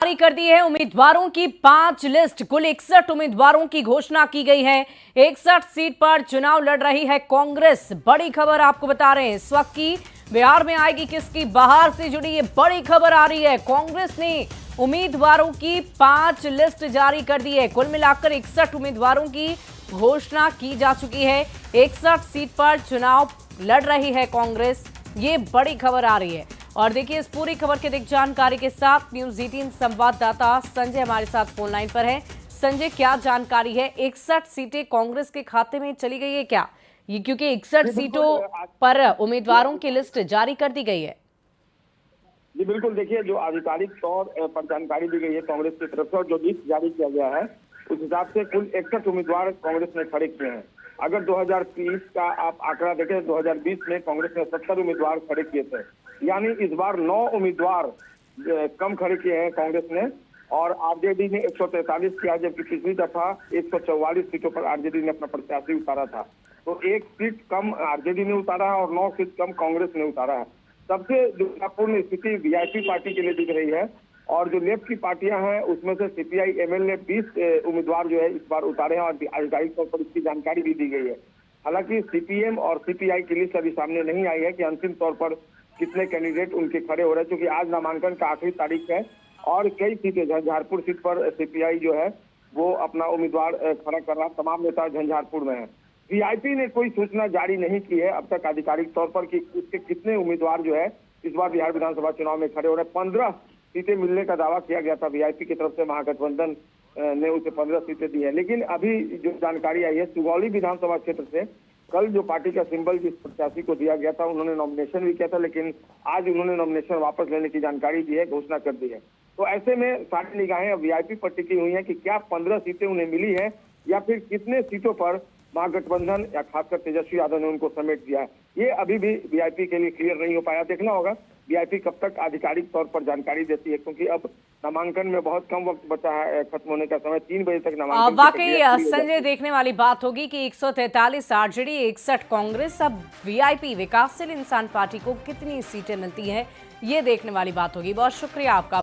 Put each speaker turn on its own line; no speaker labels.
जारी कर दी है उम्मीदवारों की 5 लिस्ट। कुल 61 उम्मीदवारों की घोषणा की गई है। 61 सीट पर चुनाव लड़ रही है कांग्रेस। बड़ी खबर आपको बता रहे हैं इस वक्त की। बिहार में आएगी किसकी, बाहर से जुड़ी ये बड़ी खबर आ रही है। कांग्रेस ने उम्मीदवारों की 5 लिस्ट जारी कर दी है। कुल मिलाकर 61 उम्मीदवारों की घोषणा की जा चुकी है। 61 सीट पर चुनाव लड़ रही है कांग्रेस। ये बड़ी खबर आ रही है। और देखिए इस पूरी खबर की अधिक जानकारी के साथ न्यूज़ 18 संवाददाता संजय हमारे साथ फोन लाइन पर है। संजय, क्या जानकारी है? 61 सीटें कांग्रेस के खाते में चली गई है क्या? ये क्योंकि 61 सीटों पर उम्मीदवारों की लिस्ट जारी कर दी गई है।
जी बिल्कुल, देखिए जो आधिकारिक तौर पर जानकारी दी गई है कांग्रेस की तरफ से और जो लिस्ट जारी किया गया है उस हिसाब से कुल 61 उम्मीदवार कांग्रेस ने खड़े किए हैं। अगर 2023 का आप आंकड़ा देखें, 2020 में कांग्रेस ने 70 उम्मीदवार खड़े किए थे, यानी इस बार 9 उम्मीदवार कम खड़े किए हैं कांग्रेस ने। और आरजेडी ने 143 किया, जबकि पिछली दफा 144 सीटों पर आरजेडी ने अपना प्रत्याशी उतारा था। तो एक सीट कम आरजेडी ने उतारा है और 9 सीट कम कांग्रेस ने उतारा है। सबसे दुर्भाग्यपूर्ण स्थिति वीआईपी पार्टी के लिए दिख रही है। और जो लेफ्ट की पार्टियां हैं उसमें से सीपीआई एमएल ने 20 उम्मीदवार जो है इस बार उतारे हैं और आधिकारिक तौर पर इसकी जानकारी भी दी गई है। हालांकि सीपीएम और सीपीआई की लिस्ट अभी सामने नहीं आई है कि अंतिम तौर पर कितने कैंडिडेट उनके खड़े हो रहे हैं, क्योंकि आज नामांकन का आखिरी तारीख है और कई सीटें झंझारपुर सीट पर सीपीआई जो है वो अपना उम्मीदवार खड़ा कर रहा। तमाम नेता झंझारपुर में है। वीआईपी ने कोई सूचना जारी नहीं की है अब तक आधिकारिक तौर पर कि उसके कितने उम्मीदवार जो है इस बार बिहार विधानसभा चुनाव में खड़े हो रहे हैं। 15 सीटें मिलने का दावा किया गया था वीआईपी की तरफ से। महागठबंधन ने उसे 15 सीटें दी है। लेकिन अभी जो जानकारी आई है सुगौली विधानसभा क्षेत्र से, कल जो पार्टी का सिंबल जिस प्रत्याशी को दिया गया था उन्होंने नॉमिनेशन भी किया था, लेकिन आज उन्होंने नॉमिनेशन वापस लेने की जानकारी दी है, घोषणा कर दी है। तो ऐसे में सारी निगाहें अब वीआईपी पर टिकी हुई है कि क्या 15 सीटें उन्हें मिली है या फिर कितने सीटों पर महागठबंधन या खासकर तेजस्वी यादव ने उनको समेट दिया है। ये अभी भी वीआईपी के लिए क्लियर नहीं हो पाया। देखना होगा वीआईपी कब तक आधिकारिक तौर पर जानकारी देती है, क्योंकि अब नामांकन में बहुत कम वक्त बचा है खत्म होने का समय। 3 बजे तक नामांकन
वाकई संजय देखने वाली बात होगी कि 143 आरजेडी 61 कांग्रेस, अब वीआईपी विकासशील इंसान पार्टी को कितनी सीटें मिलती है, ये देखने वाली बात होगी। बहुत शुक्रिया आपका।